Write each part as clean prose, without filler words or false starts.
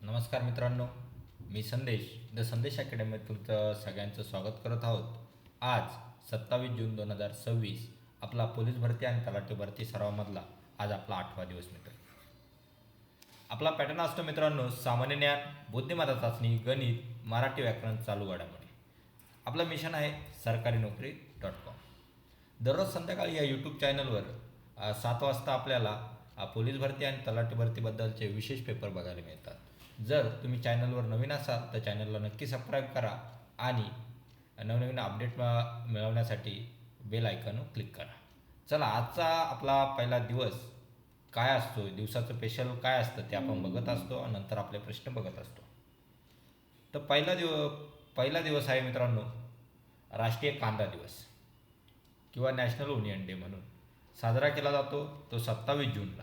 नमस्कार मित्रांनो, मी संदेश द संदेश अकॅडमीत तुमचं सगळ्यांचं स्वागत करत आहोत. आज 27 जून 2026 आपला पोलीस भरती आणि तलाठी भरती सरावामधला आज आपला 8वा दिवस मित्र. आपला पॅटर्न असतो मित्रांनो, सामान्य ज्ञान, बुद्धिमत्ता चाचणी, गणित, मराठी व्याकरण, चालू घडामोडी. आपलं मिशन आहे सरकारीनोकरी.com. दररोज संध्याकाळी या यूट्यूब चॅनलवर 7 वाजता आपल्याला पोलीस भरती आणि तलाठी भरतीबद्दलचे विशेष पेपर बघायला मिळतात. जर तुम्ही चॅनलवर नवीन असाल तर चॅनलला नक्की सबस्क्राईब करा आणि नवनवीन अपडेट मिळवण्यासाठी बेल आयकॉनवर क्लिक करा. चला, आजचा आपला पहिला दिवस काय असतो, दिवसाचं स्पेशल काय असतं ते आपण बघत असतो आणि नंतर आपले प्रश्न बघत असतो. तर पहिला दिवस आहे मित्रांनो राष्ट्रीय कांदा दिवस किंवा नॅशनल ओनियन डे म्हणून साजरा केला जातो. तो 27 जूनला.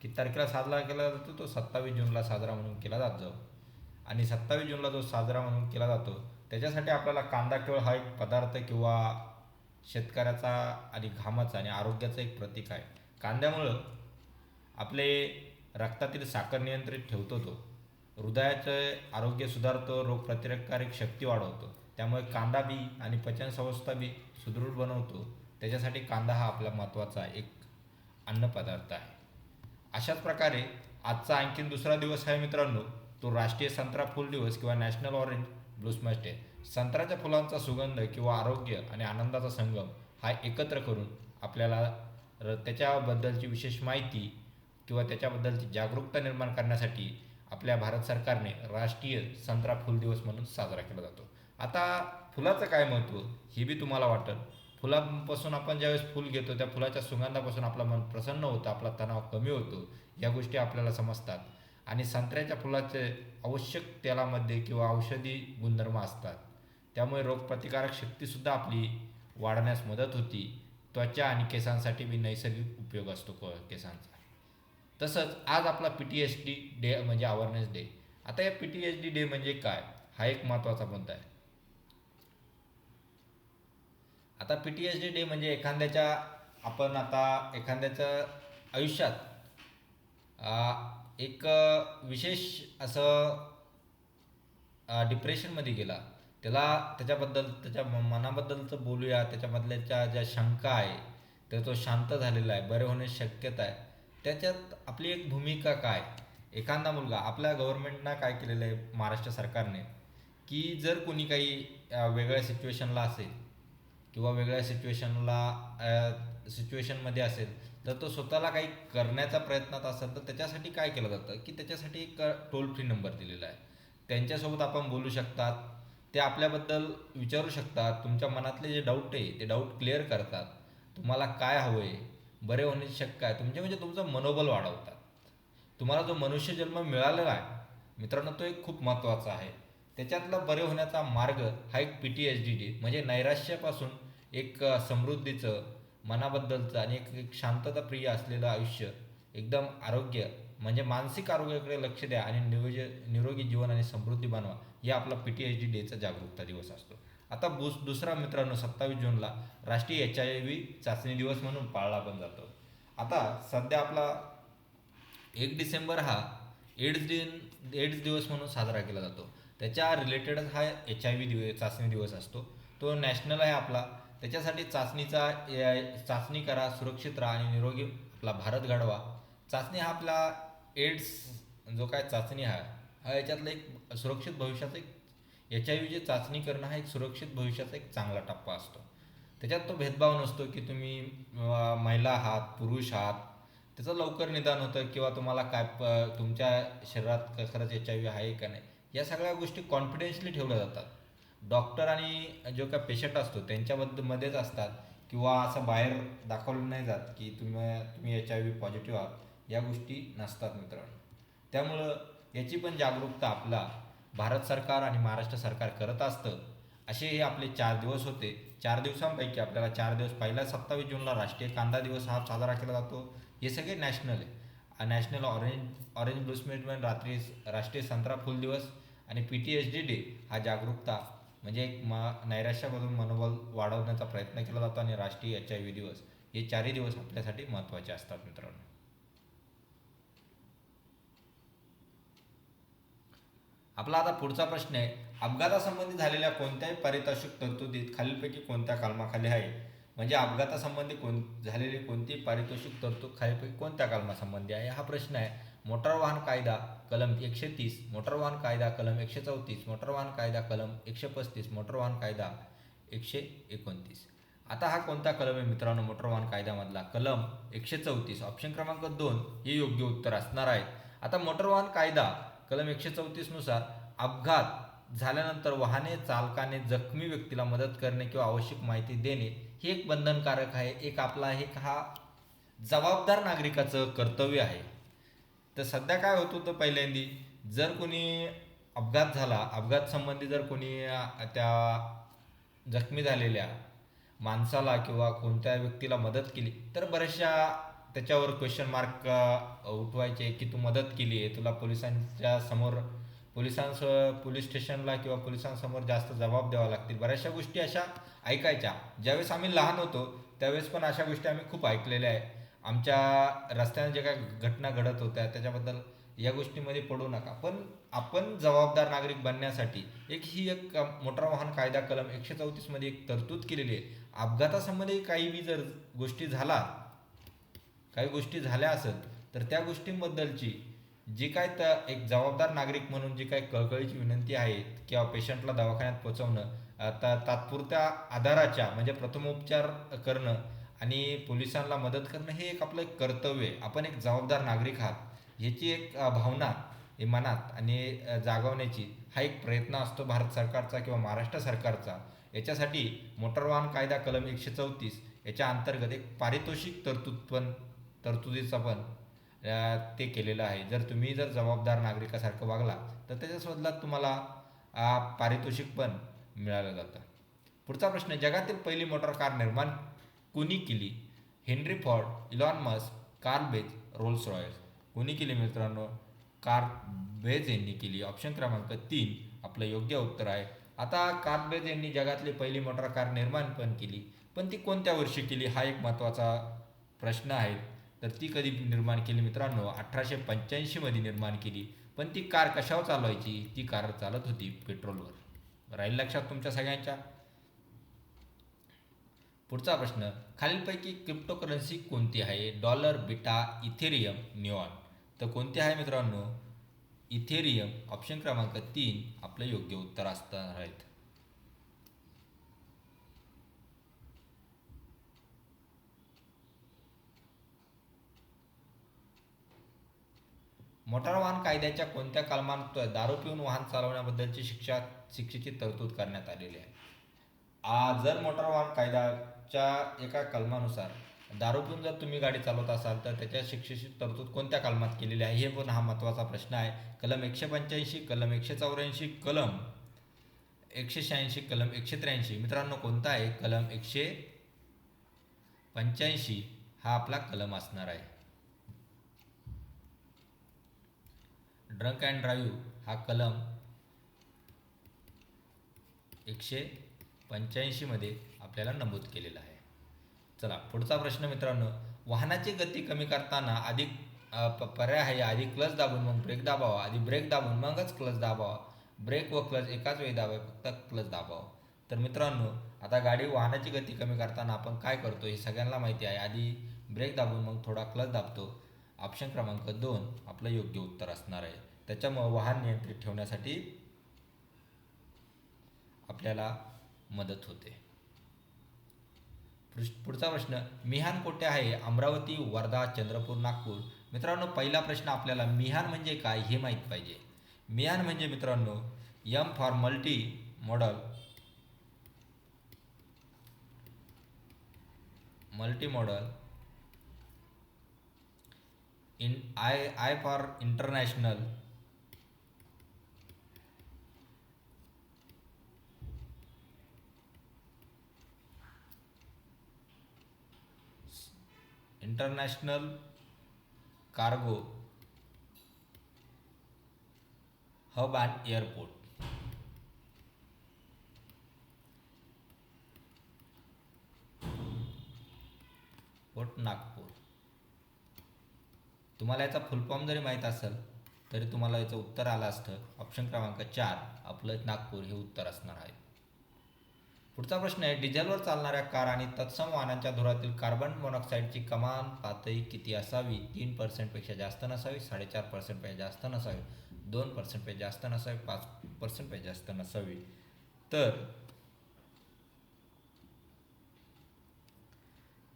किती तारखेला साजरा केला जातो? तो 27 जूनला साजरा म्हणून केला जातो. आणि 27 जूनला जो साजरा म्हणून केला जातो त्याच्यासाठी आपल्याला कांदा केवळ हा एक पदार्थ किंवा शेतकऱ्याचा आणि घामाचा आणि आरोग्याचं एक प्रतीक आहे. कांद्यामुळं आपले रक्तातील साखर नियंत्रित ठेवतो, तो हृदयाचं आरोग्य सुधारतो, रोगप्रतिकारक शक्ती वाढवतो. त्यामुळे कांदा बी आणि पचनसंस्था बी सुदृढ बनवतो. त्याच्यासाठी कांदा हा आपला महत्त्वाचा एक अन्नपदार्थ आहे. अशाच प्रकारे आजचा आणखीन दुसरा दिवस आहे मित्रांनो, तो राष्ट्रीय संत्रा फूल दिवस किंवा नॅशनल ऑरेंज ब्लूस्मस डे. संत्र्याच्या फुलांचा सुगंध किंवा आरोग्य आणि आनंदाचा संगम हा एकत्र करून आपल्याला त्याच्याबद्दलची विशेष माहिती किंवा त्याच्याबद्दलची जागरूकता निर्माण करण्यासाठी आपल्या भारत सरकारने राष्ट्रीय संत्रा फूल दिवस म्हणून साजरा केला जातो. आता फुलाचं काय महत्त्व हे बी तुम्हाला वाटेल. फुलांपासून आपण ज्यावेळेस फूल घेतो त्या फुलाच्या सुगंधापासून आपलं मन प्रसन्न होतं, आपला तणाव कमी होतो, या गोष्टी आपल्याला समजतात. आणि संत्र्याच्या फुलाचे आवश्यक तेलामध्ये किंवा औषधी गुणधर्म असतात. त्यामुळे रोगप्रतिकारक शक्तीसुद्धा आपली वाढण्यास मदत होती. त्वचा आणि केसांसाठी बी नैसर्गिक उपयोग असतो केसांचा. तसंच आज आपला PTSD डे म्हणजे अवेअरनेस डे. आता या PTSD डे म्हणजे काय हा एक महत्त्वाचा मुद्दा आहे. आता PTSD डे म्हणजे आपण आता एखाद्याच्या आयुष्यात एक विशेष असं डिप्रेशनमध्ये गेला, त्याच्या मनाबद्दलचं बोलूया, त्याच्यामधल्याच्या ज्या शंका आहे तर तो शांत झालेला आहे, बरे होण्याची शक्यता आहे. त्याच्यात आपली एक भूमिका काय. एखादा मुलगा, आपल्या गव्हर्नमेंटनं काय केलेलं आहे महाराष्ट्र सरकारने, की जर कोणी काही वेगळ्या सिच्युएशनला असेल किंवा वेगळ्या सिच्युएशनमध्ये असेल तर तो स्वतःला काही करण्याचा प्रयत्नात असेल तर त्याच्यासाठी काय केलं जातं की त्याच्यासाठी एक टोल फ्री नंबर दिलेला आहे. त्यांच्यासोबत आपण बोलू शकतात, ते आपल्याबद्दल विचारू शकतात, तुमच्या मनातले जे डाऊट आहे ते डाऊट क्लिअर करतात, तुम्हाला काय हवं आहे, बरे होण्याची शक्य आहे म्हणजे तुमचं मनोबल वाढवतात. तुम्हाला जो मनुष्य जन्म मिळालेला आहे मित्रांनो तो एक खूप महत्त्वाचा आहे. त्याच्यातला बरे होण्याचा मार्ग हा एक PTSD डे म्हणजे नैराश्यापासून एक समृद्धीचं, मनाबद्दलचं आणि एक शांतताप्रिय असलेलं आयुष्य, एकदम आरोग्य म्हणजे मानसिक आरोग्याकडे लक्ष द्या आणि निरोगी जीवन आणि समृद्धी बनवा, हे आपला PTSD डेचा जागरूकता दिवस असतो. आता दुसरा मित्रांनो 27 जूनला राष्ट्रीय HIV चाचणी दिवस म्हणून पाळला पण जातो. आता सध्या आपला 1 डिसेंबर हा एड्स दिवस म्हणून साजरा केला जातो. त्याच्या रिलेटेडच हा HIV चाचणी दिवस असतो. तो नॅशनल आहे आपला. त्याच्यासाठी चाचणी करा, सुरक्षित राहा आणि निरोगी आपला भारत घडवा. चाचणी हा आपला एड्स जो काय चाचणी हा याच्यातला एक सुरक्षित भविष्याचा एक HIV चाचणी करणं हा एक सुरक्षित भविष्याचा एक चांगला टप्पा असतो. त्याच्यात तो भेदभाव नसतो की तुम्ही महिला आहात, पुरुष आहात. त्याचं लवकर निदान होतं किंवा तुम्हाला तुमच्या शरीरात खरंच HIV आहे का नाही, या सगळ्या गोष्टी कॉन्फिडेन्शली ठेवल्या जातात. डॉक्टर आणि जो काय पेशंट असतो मध्येच असतात किंवा असं बाहेर दाखवलं नाही जात की तुम्ही HIV पॉझिटिव्ह आहात, या गोष्टी नसतात मित्रांनो. त्यामुळं याची पण जागरूकता आपला भारत सरकार आणि महाराष्ट्र सरकार करत असतं. असे हे आपले 4 दिवस होते. 4 दिवसांपैकी आपल्याला 4 दिवस, पहिला 27 जूनला राष्ट्रीय कांदा दिवस हा साजरा केला जातो. हे सगळे नॅशनल आहे. नॅशनल ऑरेंज ब्लूस्मस राष्ट्रीय संत्रा फूल दिवस आणि PTSD डे हा जागरूकता म्हणजे एक नैराश्यामधून मनोबल वाढवण्याचा प्रयत्न केला जातो. आणि राष्ट्रीय HIV दिवस, हे 4ही दिवस आपल्यासाठी महत्त्वाचे असतात मित्रांनो. आपला आता पुढचा प्रश्न आहे, अपघातासंबंधी झालेल्या कोणत्याही पारितोषिक तरतुदीत खालीलपैकी कोणत्या कलमाखाली आहे? म्हणजे अपघातासंबंधी झालेली कोणती पारितोषिक तरतूद खालीलपैकी कोणत्या कलमासंबंधी आहे हा प्रश्न आहे. मोटार वाहन कायदा कलम 130, मोटार वाहन कायदा कलम 134, मोटार वाहन कायदा कलम 135, मोटार वाहन कायदा 129. आता हा कोणता कलम आहे मित्रांनो? मोटार वाहन कायद्यामधला कलम 134. ऑप्शन क्रमांक 2 हे योग्य उत्तर असणार आहे. आता मोटार वाहन कायदा कलम 134 नुसार अपघात झाल्यानंतर वाहने चालकाने जखमी व्यक्तीला मदत करणे किंवा आवश्यक माहिती देणे हे एक बंधनकारक आहे. एक आपला हा जबाबदार नागरिकाचं कर्तव्य आहे. तर सध्या काय होत होतं, पहिल्यांदी जर कोणी अपघात झाला, अपघात संबंधी जर कोणी त्या जखमी झालेल्या माणसाला किंवा कोणत्या व्यक्तीला मदत केली तर बऱ्याचशा त्याच्यावर क्वेश्चन मार्क उठवायचे की तू मदत केली आहे, तुला पोलिसांच्या समोर पोलीस स्टेशनला किंवा पोलिसांसमोर जास्त जबाब द्यावा लागतील. बऱ्याचशा गोष्टी अशा ऐकायच्या. ज्यावेळेस आम्ही लहान होतो त्यावेळेस पण अशा गोष्टी आम्ही खूप ऐकलेल्या आहे. आमच्या रस्त्याने जे काय घटना घडत होत्या त्याच्याबद्दल या गोष्टीमध्ये पडू नका. पण आपण जबाबदार नागरिक बनण्यासाठी एक मोटार वाहन कायदा कलम 134 मध्ये एक तरतूद केलेली आहे. अपघातासंबंधी काही गोष्टी झाल्या असेल तर त्या गोष्टींबद्दलची जी काय एक जबाबदार नागरिक म्हणून जी काही कळकळीची विनंती आहे किंवा पेशंटला दवाखान्यात पोहोचवणं, आता तात्पुरत्या आधाराच्या म्हणजे प्रथमोपचार करणं आणि पोलिसांना मदत करणं हे एक आपलं एक कर्तव्य आहे. आपण एक जबाबदार नागरिक आहात ह्याची एक भावना मनात आणि जागवण्याची हा एक प्रयत्न असतो भारत सरकारचा किंवा महाराष्ट्र सरकारचा. याच्यासाठी मोटार वाहन कायदा कलम 134 याच्या अंतर्गत एक पारितोषिक तरतुदीचा पण ते केलेलं आहे. जर तुम्ही जबाबदार नागरिकासारखं वागला तर त्याच्या बदल्यात तुम्हाला पारितोषिक पण मिळालं जातं. पुढचा प्रश्न, जगातील पहिली मोटार कार निर्माण कोणी केली? Henry Ford, Elon Musk, Karl Benz, Rolls Royce. कोणी केली मित्रांनो? कार्ल बेज यांनी केली. ऑप्शन क्रमांक 3 आपलं योग्य उत्तर आहे. आता कार्ल बेज यांनी जगातली पहिली मोटार कार निर्माण पण केली, पण ती कोणत्या वर्षी केली हा एक महत्त्वाचा प्रश्न आहे. तर ती कधी निर्माण केली मित्रांनो? 1885 मध्ये निर्माण केली. पण ती कार कशावर चालवायची? ती कार चालत होती पेट्रोलवर. राहील लक्षात तुमच्या सगळ्यांच्या? पुढचा प्रश्न, खालीलपैकी क्रिप्टोकरन्सी कोणती आहे? Dollar, beta, Ethereum, neon. तर कोणती आहे मित्रांनो? इथेरियम. ऑप्शन क्रमांक 3 आपलं योग्य उत्तर असणार आहेत. मोटार वाहन कायद्याच्या कोणत्या कलमात दारू पिऊन वाहन चालवण्याबद्दलची शिक्षेची तरतूद करण्यात आलेली आहे? जर मोटार वाहन कायद्याच्या एका कलमानुसार दारू पिऊन जर तुम्ही गाडी चालवत असाल तर त्याच्या शिक्षेची तरतूद कोणत्या कलमात केलेली आहे हे पण हा महत्त्वाचा प्रश्न आहे. कलम 185, कलम 184, कलम 186, कलम 183. मित्रांनो कोणता आहे? कलम 185 हा आपला कलम असणार आहे. ड्रंक अँड ड्राईव्ह हा कलम 185 मध्ये आपल्याला नमूद केलेला आहे. चला पुढचा प्रश्न मित्रांनो, वाहनाची गती कमी करताना आधी पर्याय आहे, आधी क्लच दाबून मग ब्रेक दाबावा, आधी ब्रेक दाबून मगच क्लच दाबावा, ब्रेक व क्लच एकाच वेळी दाबावे, फक्त क्लच दाबावा. तर मित्रांनो आता वाहनाची गती कमी करताना आपण काय करतो हे सगळ्यांना माहिती आहे. आधी ब्रेक दाबून मग थोडा क्लच दाबतो. ऑप्शन क्रमांक 2 आपलं योग्य उत्तर असणार आहे. त्याच्यामुळे वाहन नियंत्रित ठेवण्यासाठी आपल्याला मदत होते. पुढचा प्रश्न, मिहान कोठे आहे? अमरावती, वर्धा, चंद्रपूर, नागपूर. मित्रांनो पहिला प्रश्न आपल्याला मिहान म्हणजे काय हे माहीत पाहिजे. मिहान म्हणजे मित्रांनो M for multi modal I for international, cargo hub and airport. Port Nagpur. तुम्हाला याचा फुल फॉर्म जरी माहीत असेल तरी तुम्हाला याचं उत्तर आलं असतं. ऑप्शन क्रमांक 4 आपलं नागपूर हे उत्तर असणार आहे. पुढचा प्रश्न आहे, डिझेलवर चालणाऱ्या कार आणि तत्सम वाहनांच्या धुरातील कार्बन मोनॉक्साईडची कमाल पातळी किती असावी? 3% जास्त नसावी, 4.5% जास्त नसावी, 2% जास्त नसावी, 5% जास्त नसावी. तर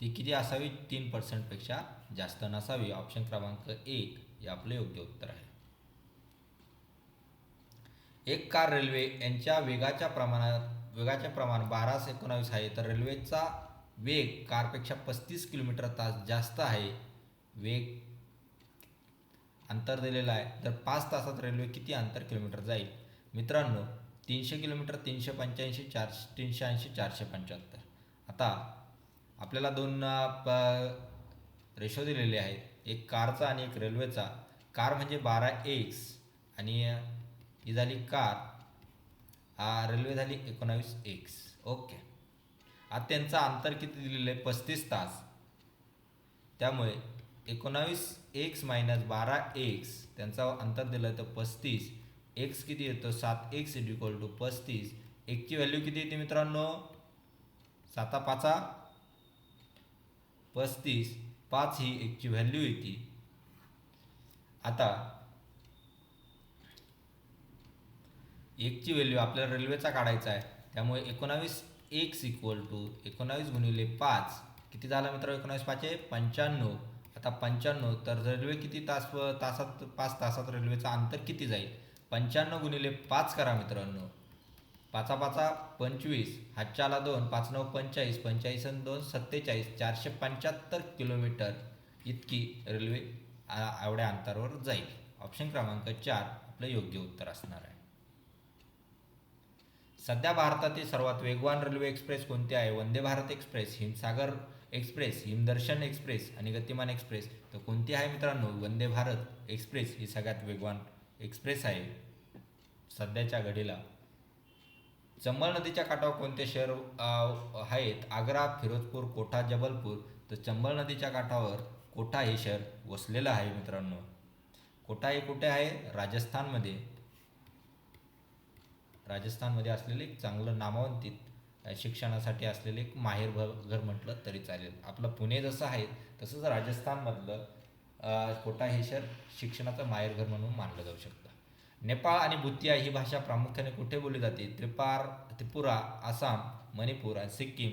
ती किती असावी? 3% जास्त नसावी. ऑप्शन क्रमांक 1 हे आपलं योग्य उत्तर आहे. एक कार रेल्वे यांच्या वेगाचे प्रमाण 12 से 19 आहे, तर रेल्वेचा वेग कारपेक्षा 35 किलोमीटर तास जास्त आहे. वेग अंतर दिलेलं आहे, तर 5 तासात रेल्वे किती अंतर किलोमीटर जाईल? मित्रांनो, 300 किलोमीटर, 385, 380, 475. आता आपल्याला दोन रेशो दिलेले आहेत, एक कारचा आणि एक रेल्वेचा. कार म्हणजे 12x आणि ही झाली कार, रेल्वे झाली 19x. ओके. आता त्यांचं अंतर किती दिलेलं आहे? 35 तास. त्यामुळे 19x मायनस 12x त्यांचं अंतर दिलं तर 35. x किती येतो? 7x equal to 35. एक्सची व्हॅल्यू किती येते मित्रांनो? 7 5 35. 5 ही एक्सची व्हॅल्यू येते. आता एकची व्हॅल्यू आपल्याला रेल्वेचा काढायचा आहे, त्यामुळे 19x इक्वल टू 19 गुणिले 5 किती झाला मित्र? 19 5 95. आता 95, तर रेल्वे किती तासात 5 तासात रेल्वेचा अंतर किती जाईल? 95 गुणिले 5 करा मित्रांनो. 5 5 25, हातच्या आला 2, 5 9 45, 45 आणि 2 47, 475 किलोमीटर इतकी रेल्वे एवढ्या अंतरावर जाईल. ऑप्शन क्रमांक 4 आपलं योग्य उत्तर असणार आहे. सध्या भारतातील सर्वात वेगवान रेल्वे एक्सप्रेस कोणती आहे? Vande Bharat express, Himsagar express, Himdarshan express आणि गतिमान एक्सप्रेस. तर कोणती आहे मित्रांनो? वंदे भारत एक्सप्रेस ही सगळ्यात वेगवान एक्सप्रेस आहे सध्याच्या घडीला. चंबळ नदीच्या काठावर कोणते शहर आहेत? आग्रा, फिरोजपूर, कोटा, जबलपूर. तर चंबळ नदीच्या काठावर कोटा हे शहर वसलेलं आहे मित्रांनो. कोटा हे कुठे आहे? राजस्थानमध्ये. राजस्थानमध्ये असलेले एक चांगलं नामांकित शिक्षणासाठी असलेले एक माहेर घर म्हटलं तरी चालेल. आपलं पुणे जसं आहे तसंच राजस्थानमधलं कोटा हे शहर शिक्षणाचं माहेरघर म्हणून मानलं जाऊ शकतं. नेपाळ आणि भूतिया ही भाषा प्रामुख्याने कुठे बोलली जाते? त्रिपुरा, आसाम, मणिपूर आणि सिक्कीम.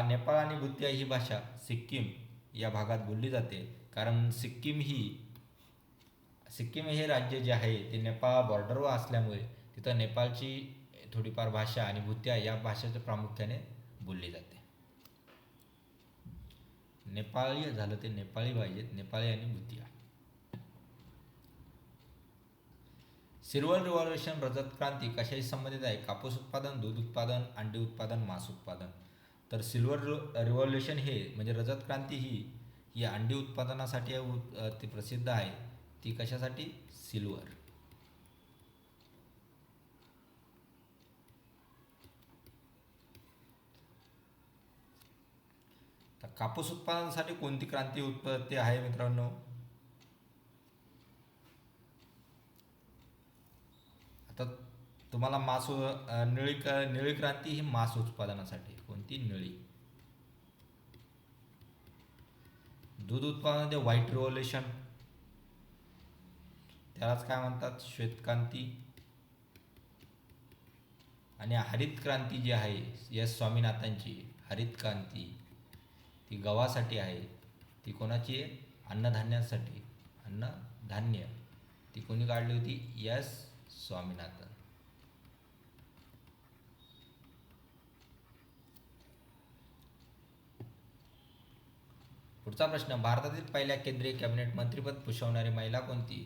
नेपाळ आणि भूतिया ही भाषा सिक्कीम या भागात बोलली जाते, कारण सिक्कीम हे राज्य जे आहे ते नेपाळ बॉर्डरवर असल्यामुळे तिथं नेपाळची थोडीफार भाषा आणि भूतिया या भाषेच्या प्रामुख्याने बोलली जाते. नेपाळी झालं ते नेपाळी पाहिजेत, नेपाळी आणि भूतिया. सिल्वर रिव्हॉल्युशन, रजत क्रांती कशाशी संबंधित आहे? कापूस उत्पादन, दूध उत्पादन, अंडी उत्पादन, मांस उत्पादन. तर सिल्वर रिव्हॉल्युशन हे म्हणजे रजत क्रांती ही अंडी उत्पादनासाठी ती प्रसिद्ध आहे. ती कशासाठी? सिल्वर. तर कापूस उत्पादनासाठी कोणती क्रांती उत्पत्ती आहे मित्रांनो? आता तुम्हाला निळी क्रांती ही मांस उत्पादनासाठी. कोणती? निळी. दूध उत्पादनामध्ये व्हाईट रिव्हॉल्युशन, त्यालाच काय म्हणतात? श्वेतक्रांती. आणि हरित क्रांती जी आहे एस स्वामीनाथनची हरित क्रांती, ती गव्हासाठी आहे. ती कोणाची आहे? अन्नधान्यासाठी. अन्नधान्य ती कोणी काढली होती? एस स्वामीनाथन. पुढचा प्रश्न, भारतातील पहिल्या केंद्रीय कॅबिनेट मंत्रीपद भूषवणारी महिला कोणती?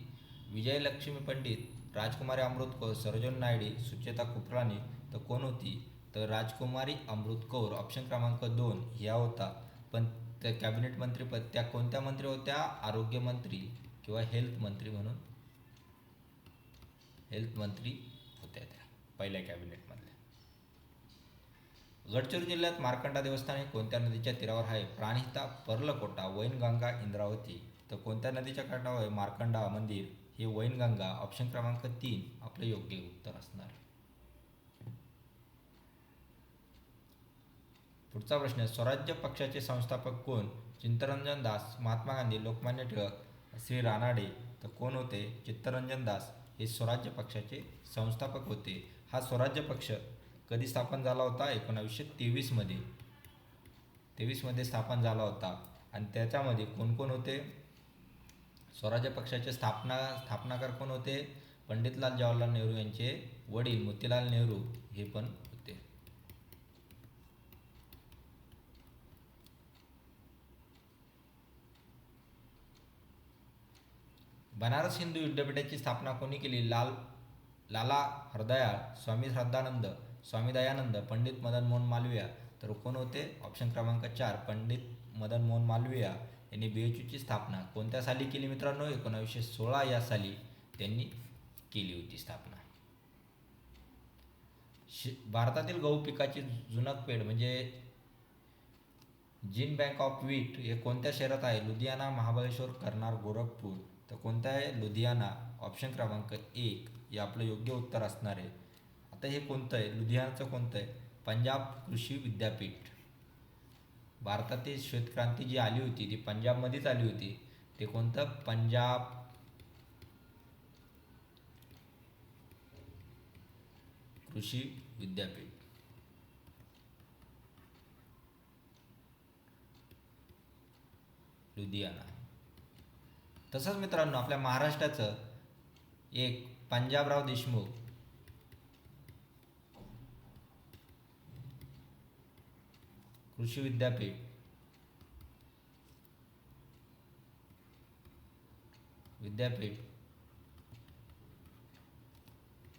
विजयलक्ष्मी पंडित, राजकुमारी अमृत कौर, सरोजिनी नायडू, सुचेता कृपलानी. तर कोण होती? तर राजकुमारी अमृत कौर. ऑप्शन क्रमांक 2 ह्या होता. पण त्या कॅबिनेट मंत्रीपद त्या कोणत्या मंत्री होत्या? आरोग्यमंत्री किंवा हेल्थ मंत्री म्हणून. हेल्थ मंत्री होत्या त्या पहिल्या कॅबिनेटमधल्या. गडचिरोली जिल्ह्यात मार्कंडा देवस्थान हे कोणत्या नदीच्या तीरावर आहे? प्राणहिता, पर्लकोटा, वैनगंगा, इंद्रावती. तर कोणत्या नदीच्या काठावर आहे मार्कंडा मंदिर हे वैनगंगा. ऑप्शन क्रमांक 3 आपलं योग्य उत्तर असणार. पुढचा प्रश्न आहे, स्वराज्य पक्षाचे संस्थापक कोण? चित्तरंजन दास, महात्मा गांधी, लोकमान्य टिळक, श्री रानाडे. तर कोण होते? चित्तरंजन दास हे स्वराज्य पक्षाचे संस्थापक होते. हा स्वराज्य पक्ष कधी स्थापन झाला होता? 1923 मध्ये. 23 मध्ये स्थापन झाला होता. आणि त्याच्यामध्ये कोण कोण होते? स्वराज्य पक्षाचे स्थापनाकार कोण होते? पंडितलाल जवाहरलाल नेहरू यांचे वडील मोतीलाल नेहरू हे पण होते. बनारस हिंदू विद्यापीठाची स्थापना कोणी केली? लाला हरदयाळ, स्वामी श्रद्धानंद, स्वामी दयानंद, पंडित मदन मोहन मालवीय. तर कोण होते? ऑप्शन क्रमांक 4 पंडित मदन मोहन मालवीय यांनी BHUची स्थापना कोणत्या साली केली मित्रांनो? 1916 या साली त्यांनी केली होती स्थापना. भारतातील गहू पिकाची जुनक पेढ म्हणजे जीन बँक ऑफ व्हीट हे कोणत्या शहरात आहे? लुधियाना, महाबळेश्वर, करनाल, गोरखपूर. तर कोणतं आहे? लुधियाना. ऑप्शन क्रमांक 1 हे आपलं योग्य उत्तर असणार आहे. आता हे कोणतं आहे? लुधियानाचं कोणतं आहे? पंजाब कृषी विद्यापीठ. भारतातील श्वेतक्रांती जी आली होती ती पंजाबमध्येच आली होती. ते कोणतं? पंजाब कृषी विद्यापीठ. लुधियाना. तसंच मित्रांनो आपल्या महाराष्ट्राचं एक पंजाबराव देशमुख कृषी विद्यापीठ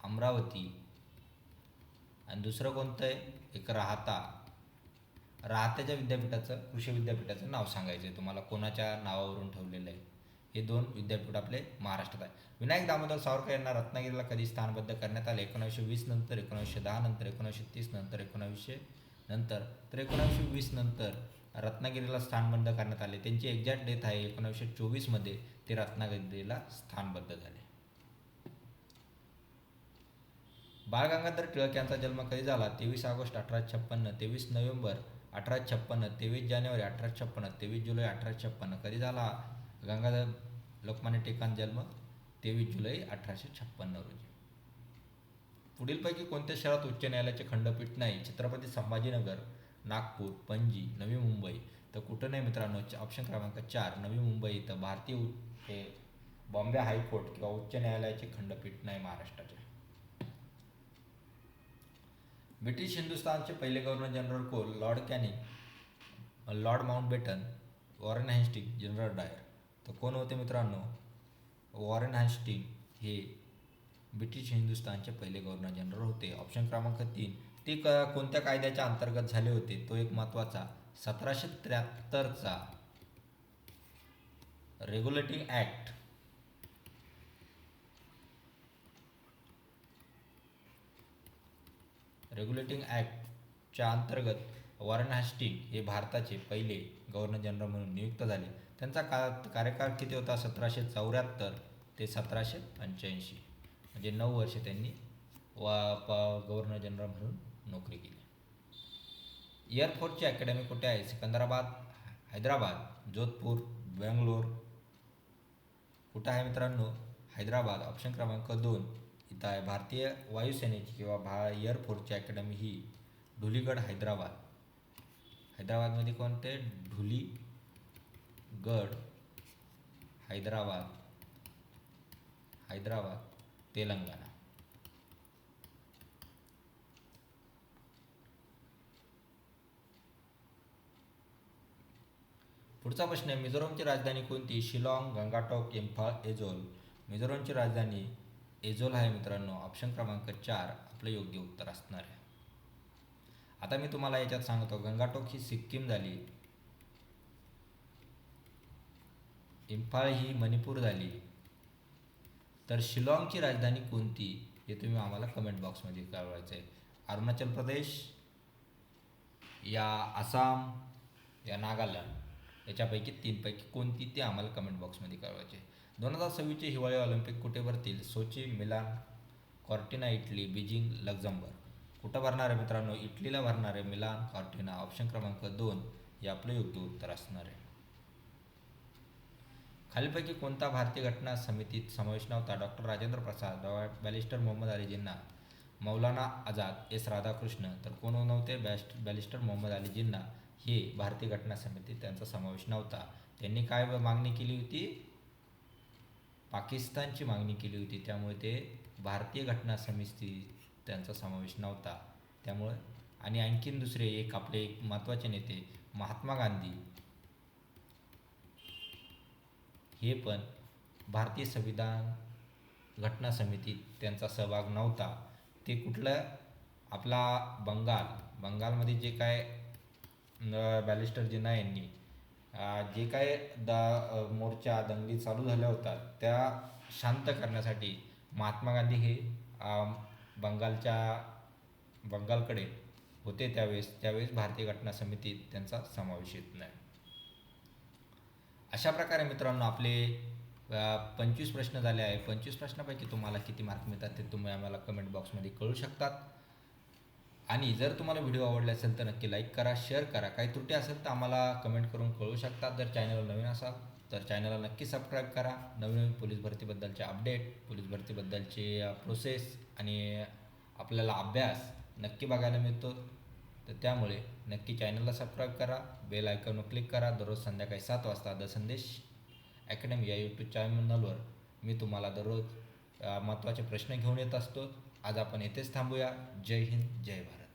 अमरावती. आणि दुसरं कोणतं आहे? एक राहत्याच्या विद्यापीठाचं कृषी विद्यापीठाचं नाव सांगायचं आहे तुम्हाला, कोणाच्या नावावरून ठेवलेलं आहे. हे 2 विद्यापीठ आपले महाराष्ट्रात आहे. विनायक दामोदर सावरकर यांना रत्नागिरीला कधी स्थानबद्ध करण्यात आले? 1920 नंतर, 1910 नंतर, 1930 नंतर, 1900 नंतर. तर 1920 नंतर रत्नागिरीला स्थानबद्ध करण्यात आले. त्यांची एक्झॅक्ट डेट आहे 1924 मध्ये ते रत्नागिरीला स्थानबद्ध झाले. बाळ गंगाधर टिळक यांचा जन्म कधी झाला? 23 ऑगस्ट 1856, 23 नोव्हेंबर 1856, 23 जानेवारी 1856, 23 जुलै 1856. कधी झाला गंगाधर लोकमान्य टिळकांचा जन्म? 23 जुलै 1856 रोजी. पुढीलपैकी कोणत्या शहरात उच्च न्यायालयाचे खंडपीठ नाही? छत्रपती संभाजीनगर, नागपूर, पणजी, नवी मुंबई. तर कुठं नाही मित्रांनो? ऑप्शन क्रमांक 4 नवी मुंबई इथं हे बॉम्बे हायकोर्ट किंवा उच्च न्यायालयाचे खंडपीठ नाही महाराष्ट्राचे. ब्रिटिश हिंदुस्थानचे पहिले गव्हर्नर जनरल कोण? Lord Canning, Lord Mountbatten, Warren Hasting, General Dyer. तर कोण होते मित्रांनो? वॉरेन हेस्टिंग हे ब्रिटिश हिंदुस्थानचे पहिले गव्हर्नर जनरल होते. ऑप्शन क्रमांक 3 ते कोणत्या कायद्याच्या अंतर्गत झाले होते? तो एक महत्त्वाचा 1773चा रेग्युलेटिंग ॲक्ट. रेग्युलेटिंग ॲक्टच्या अंतर्गत वॉरेन हेस्टिंग हे भारताचे पहिले गव्हर्नर जनरल म्हणून नियुक्त झाले. त्यांचा कार्यकाळ किती होता? 1774 ते 1785, म्हणजे 9 वर्षे त्यांनी गव्हर्नर जनरल म्हणून नोकरी केली. एअरफोर्सची अकॅडमी कुठे आहे? सिकंदराबाद, हैदराबाद, जोधपूर, बेंगलोर. कुठं आहे मित्रांनो? हैदराबाद. ऑप्शन क्रमांक 2 इथं आहे. भारतीय वायुसेनेची किंवा एअरफोर्सची अकॅडमी ही ढुलीगड, हैदराबादमध्ये कोणते? ढुलीगड, हैदराबाद, तेलंगणा. पुढचा प्रश्न आहे, मिझोरमची राजधानी कोणती? शिलाँग, गंगाटोक, इम्फाळ, एजोल. मिझोरमची राजधानी एजोल आहे मित्रांनो. ऑप्शन क्रमांक 4 आपलं योग्य उत्तर असणार आहे. आता मी तुम्हाला याच्यात सांगतो, गंगाटोक ही सिक्कीम झाली, इम्फाळ ही मणिपूर झाली. तर शिलाँगची राजधानी कोणती हे तुम्ही आम्हाला कमेंट बॉक्समध्ये कळवायचं आहे. अरुणाचल प्रदेश या आसाम या नागालँड याच्यापैकी 3 पैकी कोणती ते आम्हाला कमेंट बॉक्समध्ये कळवायचे. 2026चे हिवाळी ऑलिम्पिक कुठे भरतील? सोची, Milan, Cortina Italy, Beijing, Luxembourg. कुठं भरणार आहे मित्रांनो? इटलीला भरणार आहे, मिलान, कॉर्टिना. ऑप्शन क्रमांक 2 हे आपलं योग्य उत्तर असणार आहे. खालीलपैकी कोणता भारतीय घटना समितीत समावेश नव्हता? Doctor Rajendra Prasad, barrister Mohammed Ali Jinnah, Maulana Azad, S Radhakrishna. तर कोण नव्हते? बॅरिस्टर मोहम्मद अली जिन्ना हे भारतीय घटना समितीत त्यांचा समावेश नव्हता. त्यांनी काय मागणी केली होती? पाकिस्तानची मागणी केली होती, त्यामुळे ते भारतीय घटना समितीत त्यांचा समावेश नव्हता. त्यामुळे आणि आणखीन दुसरे एक आपले एक महत्त्वाचे नेते महात्मा गांधी हे पण भारतीय संविधान घटना समितीत त्यांचा सहभाग नव्हता. ते कुठलं? आपला बंगालमध्ये जे काय बॅरिस्टर जिन्ना यांनी जे काय मोर्चा दंगली चालू झाल्या होत्या त्या शांत करण्यासाठी महात्मा गांधी हे बंगालकडे होते. त्यावेळेस भारतीय घटना समितीत त्यांचा समावेश येत नाही. अशा प्रकारे मित्रांनो आपले 25 प्रश्न झाले आहे. 25 प्रश्नापैकी तुम्हाला किती मार्क मिळतात ते तुम्ही आम्हाला कमेंट बॉक्समध्ये कळू शकतात. आणि जर तुम्हाला व्हिडिओ आवडला असेल तर नक्की लाईक करा, शेअर करा. काही त्रुटी असेल तर आम्हाला कमेंट करून कळू शकतात. जर चॅनलवर नवीन असाल तर चॅनलला नक्की सबस्क्राईब करा. नवीन पोलीस भरतीबद्दलचे अपडेट, पोलीस भरतीबद्दलचे प्रोसेस आणि आपल्याला अभ्यास नक्की बघायला मिळतो. तर त्यामुळे नक्की चॅनलला सबस्क्राईब करा, बेल आयकॉनवर क्लिक करा. दररोज संध्याकाळी 7 वाजता द संदेश अकॅडमी या यूट्यूब चॅनलवर मी तुम्हाला दररोज महत्त्वाचे प्रश्न घेऊन येत असतो. आज आपण येथेच थांबूया. जय हिंद, जय भारत.